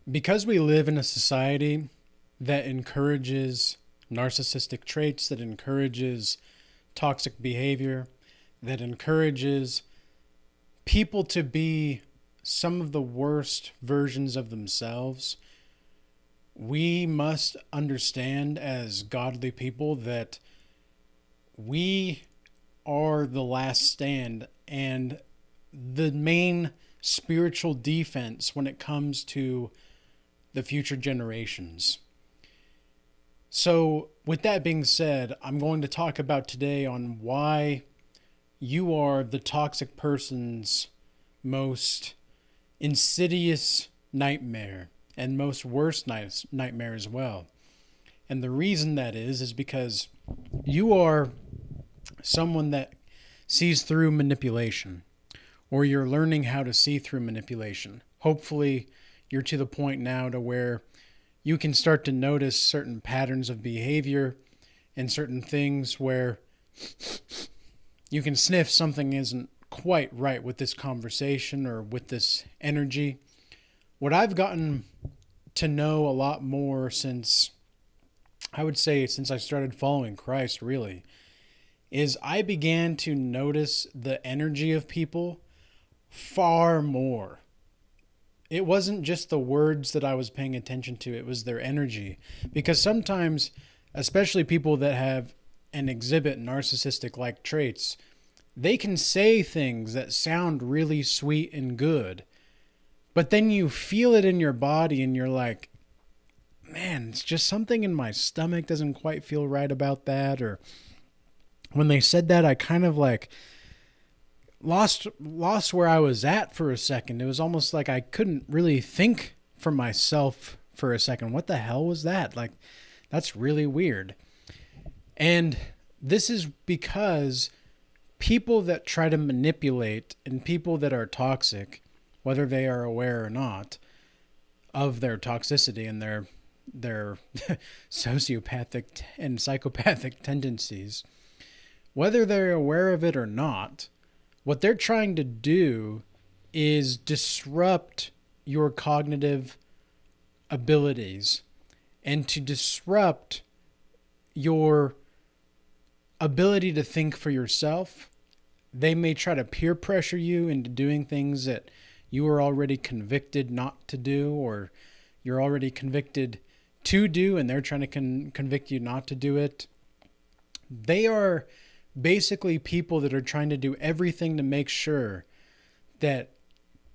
Because we live in a society that encourages narcissistic traits, that encourages toxic behavior, that encourages people to be some of the worst versions of themselves, we must understand as godly people that we are the last stand and the main spiritual defense when it comes to the future generations. So, with that being said, I'm going to talk about today on why you are the toxic person's most insidious nightmare and most worst nightmare as well. And the reason that is because you are someone that sees through manipulation, or you're learning how to see through manipulation. Hopefully, you're to the point now to where you can start to notice certain patterns of behavior and certain things where you can sniff something isn't quite right with this conversation or with this energy. What I've gotten to know a lot more since, I would say, since I started following Christ, really, is I began to notice the energy of people far more. It wasn't just the words that I was paying attention to, it was their energy. Because sometimes, especially people that have and exhibit narcissistic like traits, they can say things that sound really sweet and good, but then you feel it in your body and you're like, man, it's just something in my stomach doesn't quite feel right about that. Or when they said that, I kind of like lost where I was at for a second. It was almost like I couldn't really think for myself for a second. What the hell was that? Like, that's really weird. And this is because people that try to manipulate and people that are toxic, whether they are aware or not of their toxicity and their sociopathic and psychopathic tendencies, whether they're aware of it or not, what they're trying to do is disrupt your cognitive abilities and to disrupt your ability to think for yourself. They may try to peer pressure you into doing things that you are already convicted not to do, or you're already convicted to do, and they're trying to convict you not to do it. They are basically people that are trying to do everything to make sure that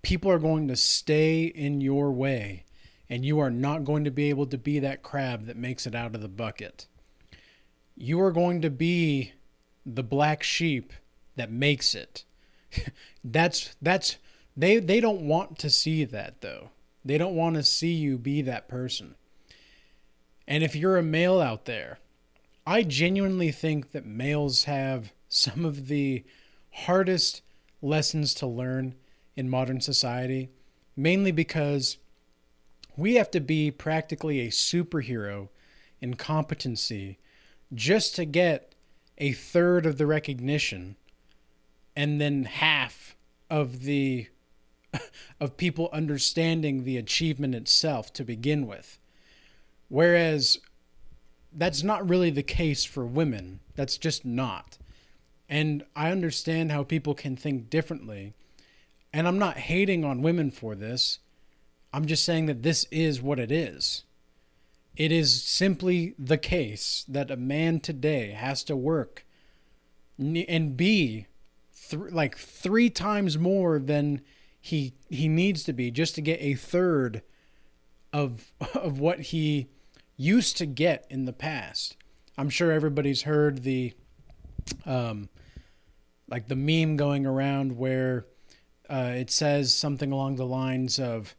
people are going to stay in your way and you are not going to be able to be that crab that makes it out of the bucket. You are going to be the black sheep that makes it. that's they don't want to see that, though. They don't want to see you be that person. And if you're a male out there, I genuinely think that males have some of the hardest lessons to learn in modern society, mainly because we have to be practically a superhero in competency just to get a third of the recognition and then half of the of people understanding the achievement itself to begin with. Whereas that's not really the case for women. That's just not. And I understand how people can think differently. And I'm not hating on women for this. I'm just saying that this is what it is. It is simply the case that a man today has to work and be like three times more than he needs to be just to get a third of what he used to get in the past. I'm sure everybody's heard the like the meme going around where it says something along the lines of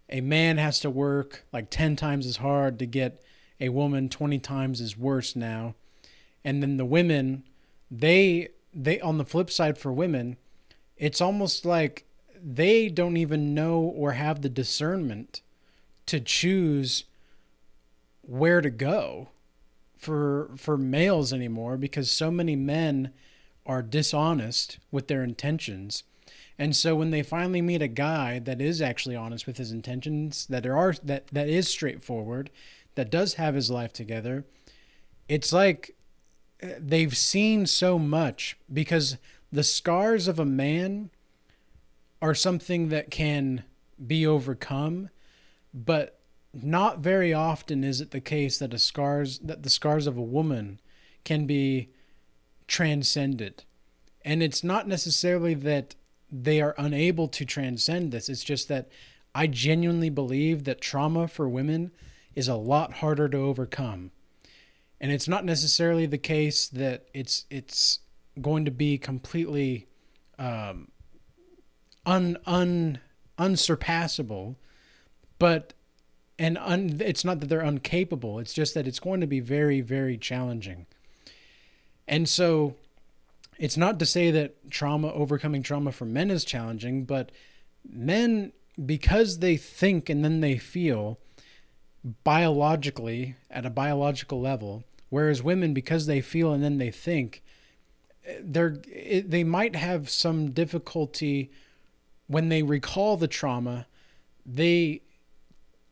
a man has to work like 10 times as hard to get a woman 20 times as worse now. And then the women, they on the flip side for women, it's almost like they don't even know or have the discernment to choose where to go for males anymore, because so many men are dishonest with their intentions And so when they finally meet a guy that is actually honest with his intentions, that is straightforward, that does have his life together, it's like they've seen so much, because the scars of a man are something that can be overcome, but not very often is it the case that the scars of a woman can be transcended. And it's not necessarily that they are unable to transcend this. It's just that I genuinely believe that trauma for women is a lot harder to overcome. And it's not necessarily the case that it's going to be completely unsurpassable, but it's not that they're incapable. It's just that it's going to be very, very challenging. And so it's not to say that overcoming trauma for men is challenging, but men, because they think and then they feel biologically at a biological level, whereas women, because they feel and then they think, they might have some difficulty when they recall the trauma. They,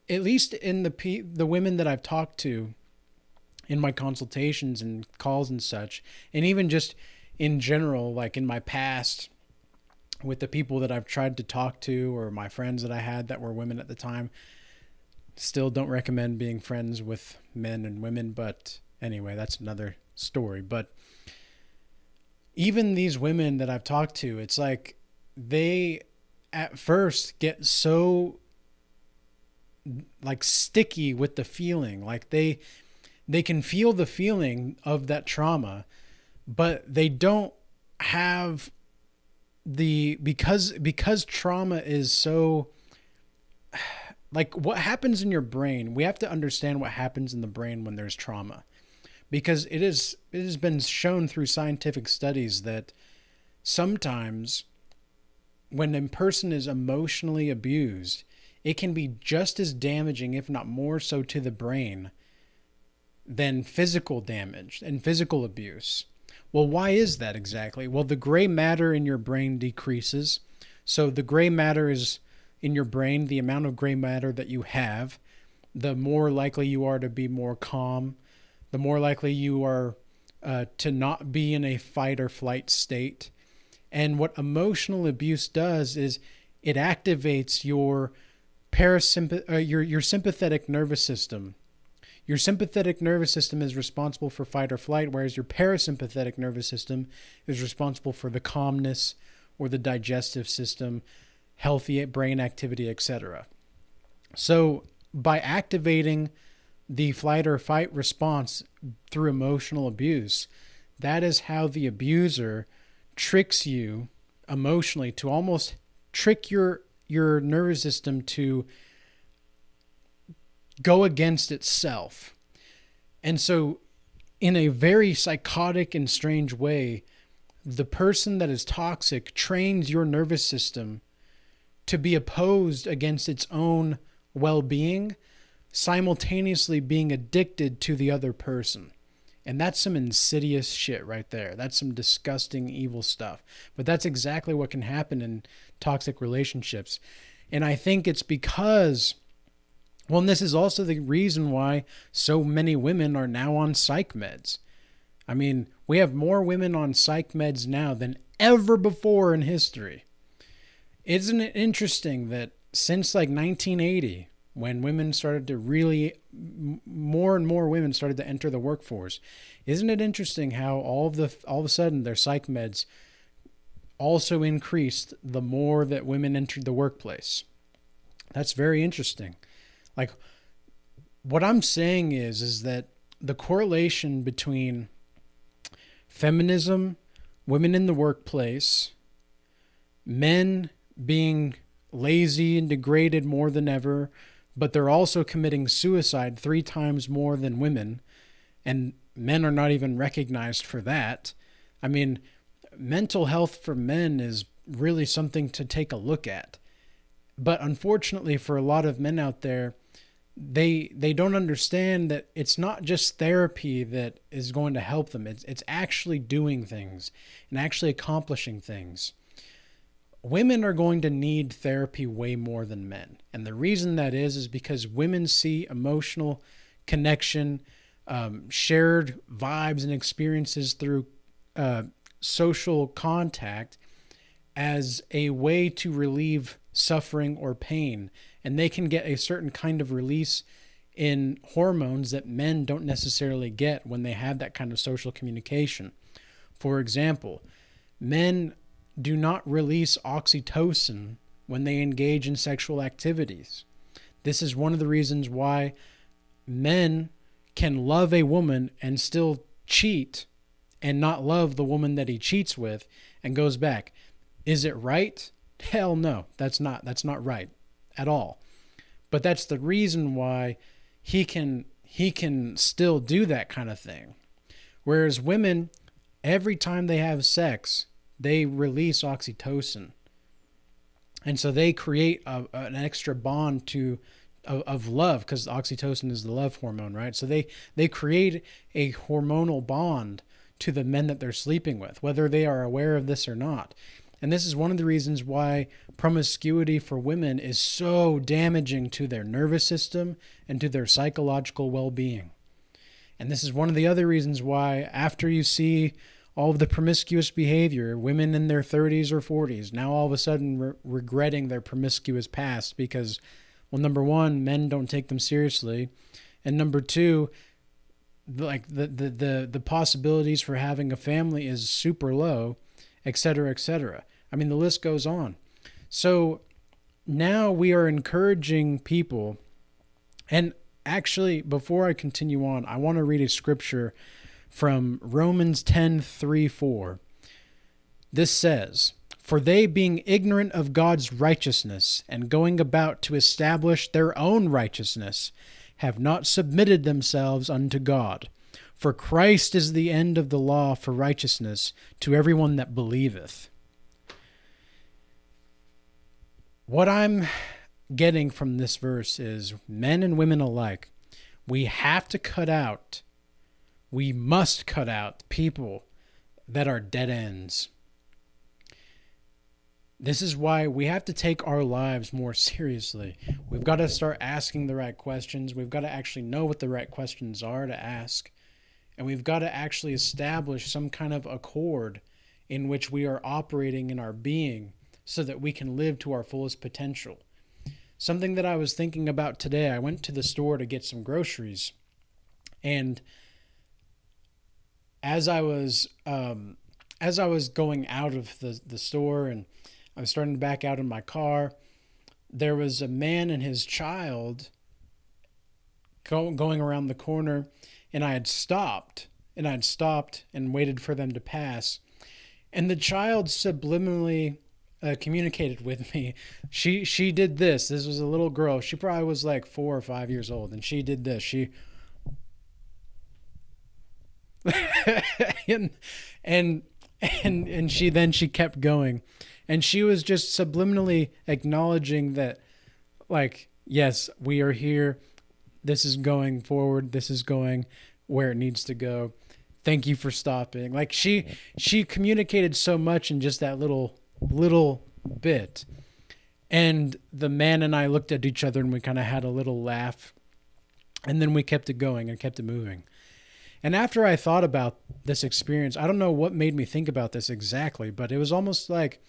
at least in the women that I've talked to in my consultations and calls and such, and even just in general, like in my past with the people that I've tried to talk to, or my friends that I had that were women at the time, still don't recommend being friends with men and women, but anyway, that's another story. But even these women that I've talked to, it's like they at first get so like sticky with the feeling, like they can feel the feeling of that trauma, but they don't have because trauma is so, like, what happens in your brain. We have to understand what happens in the brain when there's trauma, because it has been shown through scientific studies that sometimes when a person is emotionally abused, it can be just as damaging, if not more so, to the brain than physical damage and physical abuse. Well, why is that exactly? Well, the gray matter in your brain decreases. So the gray matter is in your brain, the amount of gray matter that you have, the more likely you are to be more calm, the more likely you are to not be in a fight or flight state. And what emotional abuse does is it activates your your sympathetic nervous system. Your sympathetic nervous system is responsible for fight or flight, whereas your parasympathetic nervous system is responsible for the calmness or the digestive system, healthy brain activity, etc. So by activating the flight or fight response through emotional abuse, that is how the abuser tricks you emotionally, to almost trick your nervous system to go against itself. And so in a very psychotic and strange way, the person that is toxic trains your nervous system to be opposed against its own well-being, simultaneously being addicted to the other person. And that's some insidious shit right there. That's some disgusting, evil stuff. But that's exactly what can happen in toxic relationships. And I think it's because, well, and this is also the reason why so many women are now on psych meds. I mean, we have more women on psych meds now than ever before in history. Isn't it interesting that since like 1980, when women started to really, more and more women started to enter the workforce, isn't it interesting how all of a sudden their psych meds also increased the more that women entered the workplace? That's very interesting. Like, what I'm saying is that the correlation between feminism, women in the workplace, men being lazy and degraded more than ever, but they're also committing suicide 3 times more than women, and men are not even recognized for that. I mean, mental health for men is really something to take a look at. But unfortunately for a lot of men out there, they don't understand that it's not just therapy that is going to help them. It's actually doing things and actually accomplishing things. women are going to need therapy way more than men. And the reason that is because women see emotional connection, shared vibes and experiences through social contact as a way to relieve suffering or pain. And they can get a certain kind of release in hormones that men don't necessarily get when they have that kind of social communication. For example, men do not release oxytocin when they engage in sexual activities. This is one of the reasons why men can love a woman and still cheat and not love the woman that he cheats with and goes back. Is it right? Hell no, that's not right at all. But that's the reason why he can still do that kind of thing. Whereas women, every time they have sex, they release oxytocin. And so they create an extra bond of love, because oxytocin is the love hormone, right? So they create a hormonal bond to the men that they're sleeping with, whether they are aware of this or not. And this is one of the reasons why promiscuity for women is so damaging to their nervous system and to their psychological well-being. And this is one of the other reasons why, after you see all of the promiscuous behavior, women in their 30s or 40s now all of a sudden regretting their promiscuous past because, well, number one, men don't take them seriously, and number two, like the possibilities for having a family is super low, etc., etc. I mean, the list goes on. So now we are encouraging people, and actually, before I continue on, I want to read a scripture from Romans 10:3-4. This says, "For they, being ignorant of God's righteousness and going about to establish their own righteousness, have not submitted themselves unto God. For Christ is the end of the law for righteousness to everyone that believeth." What I'm getting from this verse is, men and women alike, we must cut out people that are dead ends. This is why we have to take our lives more seriously. We've got to start asking the right questions. We've got to actually know what the right questions are to ask. And we've got to actually establish some kind of accord in which we are operating in our being so that we can live to our fullest potential. Something that I was thinking about today, I went to the store to get some groceries. And as I was going out of the store and I was starting to back out in my car, there was a man and his child going around the corner, and I had stopped and waited for them to pass. And the child subliminally communicated with me. She did this. This was a little girl. She probably was like 4 or 5 years old, and she did this. She and she kept going, and she was just subliminally acknowledging that, like, yes, we are here. This is going forward. This is going where it needs to go. Thank you for stopping. Like, she communicated so much in just that little bit. And the man and I looked at each other and we kind of had a little laugh. And then we kept it going and kept it moving. And after I thought about this experience, I don't know what made me think about this exactly, but it was almost like,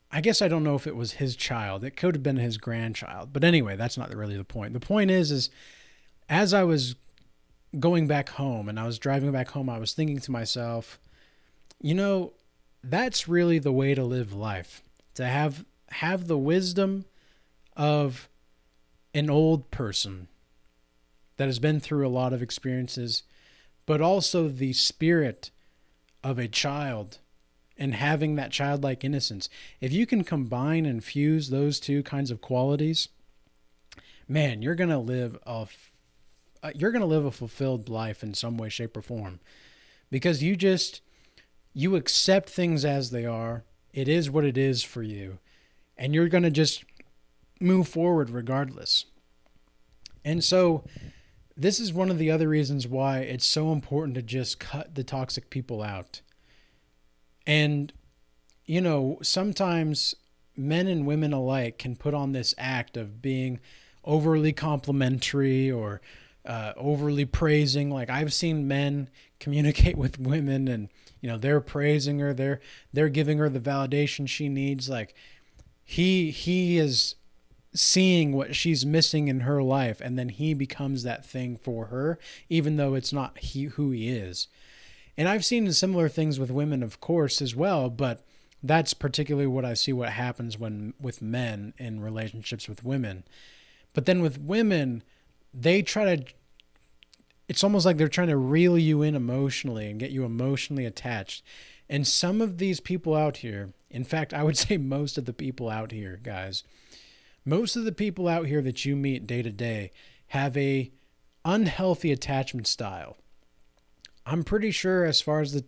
I guess I don't know if it was his child. It could have been his grandchild. But anyway, that's not really the point. The point is as I was going back home and I was driving back home, I was thinking to myself, that's really the way to live life. To have the wisdom of an old person that has been through a lot of experiences, but also the spirit of a child and having that childlike innocence. If you can combine and fuse those two kinds of qualities, man, you're going to live a fulfilled life in some way, shape, or form, because you accept things as they are. It is what it is for you, and you're going to just move forward regardless. And so this is one of the other reasons why it's so important to just cut the toxic people out And, sometimes men and women alike can put on this act of being overly complimentary or overly praising. Like I've seen men communicate with women and, they're praising her. They're giving her the validation she needs. Like he is seeing what she's missing in her life, and then he becomes that thing for her, even though it's not who he is. And I've seen similar things with women, of course, as well, but that's particularly what I see what happens with men in relationships with women. But then with women, they try to, it's almost like they're trying to reel you in emotionally and get you emotionally attached. And some of these people out here, in fact, I would say most of the people out here, guys, most of the people out here that you meet day to day have a unhealthy attachment style. I'm pretty sure as far as the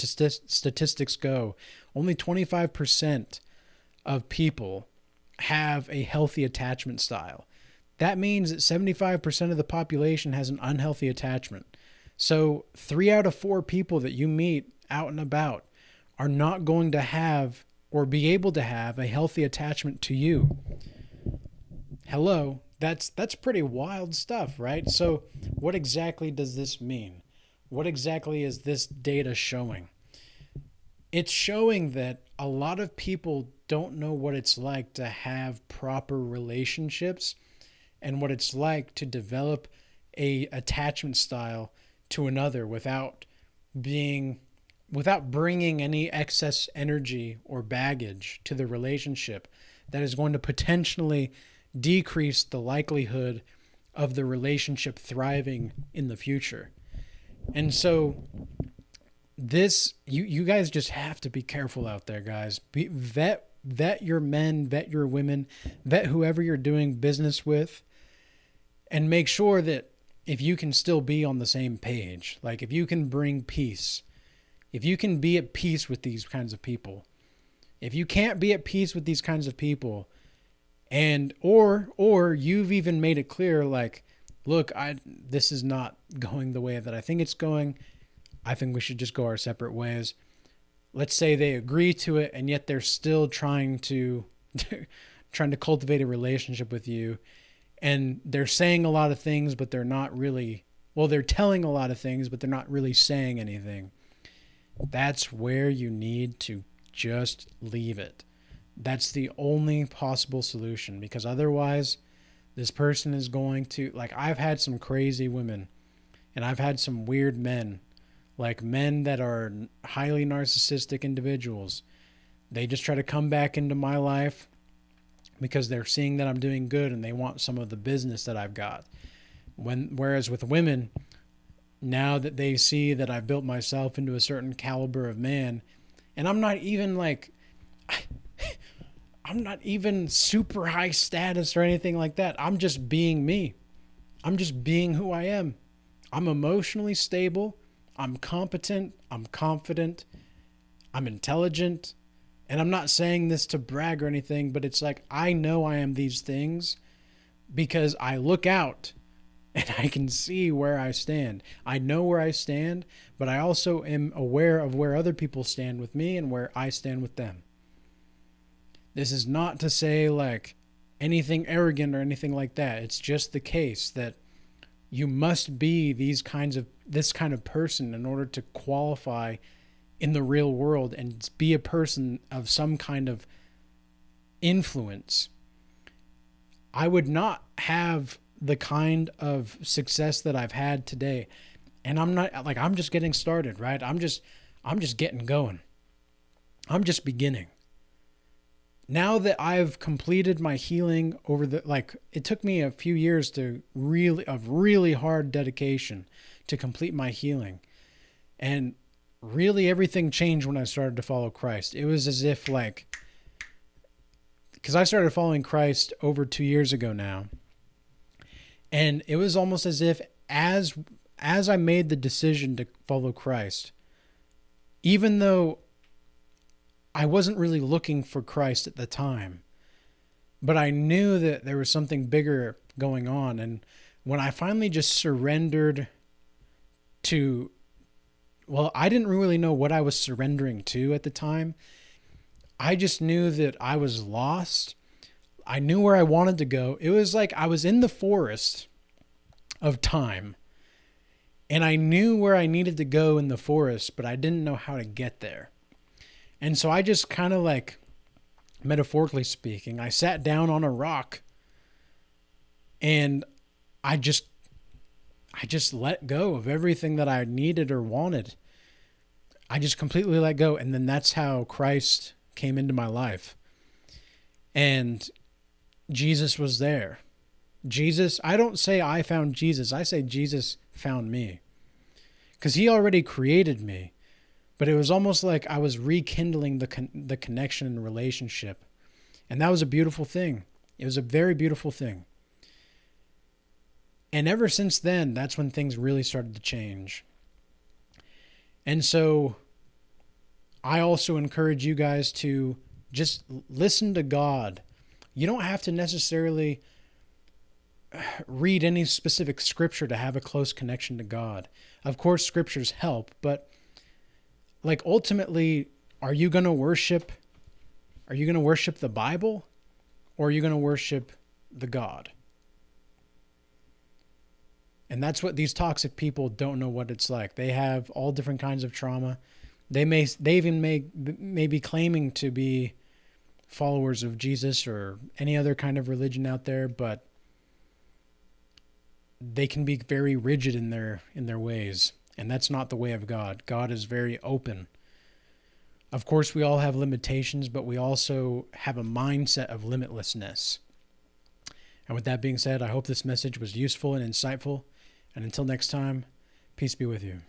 statistics go, only 25% of people have a healthy attachment style. That means that 75% of the population has an unhealthy attachment. So 3 out of 4 people that you meet out and about are not going to have or be able to have a healthy attachment to you. Hello, that's pretty wild stuff, right? So what exactly does this mean? What exactly is this data showing? It's showing that a lot of people don't know what it's like to have proper relationships and what it's like to develop a attachment style to another without bringing any excess energy or baggage to the relationship that is going to potentially decrease the likelihood of the relationship thriving in the future. And so this, you guys just have to be careful out there, guys. Vet your men, vet your women, vet whoever you're doing business with, and make sure that if you can still be on the same page, like if you can bring peace, if you can be at peace with these kinds of people. If you can't be at peace with these kinds of people, and or you've even made it clear, like, look, this is not going the way that I think it's going. I think we should just go our separate ways. Let's say they agree to it, and yet they're still trying to cultivate a relationship with you, and they're saying a lot of things, but they're not really. Well, they're telling a lot of things, but they're not really saying anything. That's where you need to just leave it. That's the only possible solution, because otherwise this person is going to, like, I've had some crazy women and I've had some weird men, like men that are highly narcissistic individuals. They just try to come back into my life because they're seeing that I'm doing good and they want some of the business that I've got. Whereas with women, now that they see that I've built myself into a certain caliber of man, and I'm not even super high status or anything like that. I'm just being me. I'm just being who I am. I'm emotionally stable. I'm competent. I'm confident. I'm intelligent. And I'm not saying this to brag or anything, but it's like I know I am these things because I look out and I can see where I stand. I know where I stand, but I also am aware of where other people stand with me and where I stand with them. This is not to say like anything arrogant or anything like that. It's just the case that you must be this kind of person in order to qualify in the real world and be a person of some kind of influence. I would not have the kind of success that I've had today. And I'm just getting started, right? I'm just getting going. I'm just beginning. Now that I've completed my healing it took me a few years of really hard dedication to complete my healing. And really everything changed when I started to follow Christ. It was as if because I started following Christ over 2 years ago now. And it was almost as if as I made the decision to follow Christ, even though I wasn't really looking for Christ at the time, but I knew that there was something bigger going on. And when I finally just surrendered to well, I didn't really know what I was surrendering to at the time. I just knew that I was lost. I knew where I wanted to go. It was like I was in the forest of time, and I knew where I needed to go in the forest, but I didn't know how to get there. And so I just kind of like, metaphorically speaking, I sat down on a rock and I just let go of everything that I needed or wanted. I just completely let go. And then that's how Christ came into my life. And Jesus was there. Jesus, I don't say I found Jesus. I say Jesus found me. Because he already created me. But it was almost like I was rekindling the connection and relationship. And that was a beautiful thing. It was a very beautiful thing. And ever since then, that's when things really started to change. And so I also encourage you guys to just listen to God. You don't have to necessarily read any specific scripture to have a close connection to God. Of course, scriptures help, but like ultimately, are you going to worship the Bible, or are you going to worship the God? And that's what these toxic people don't know what it's like. They have all different kinds of trauma. They even may be claiming to be followers of Jesus or any other kind of religion out there, but they can be very rigid in their ways. And that's not the way of God. God is very open. Of course, we all have limitations, but we also have a mindset of limitlessness. And with that being said, I hope this message was useful and insightful. And until next time, peace be with you.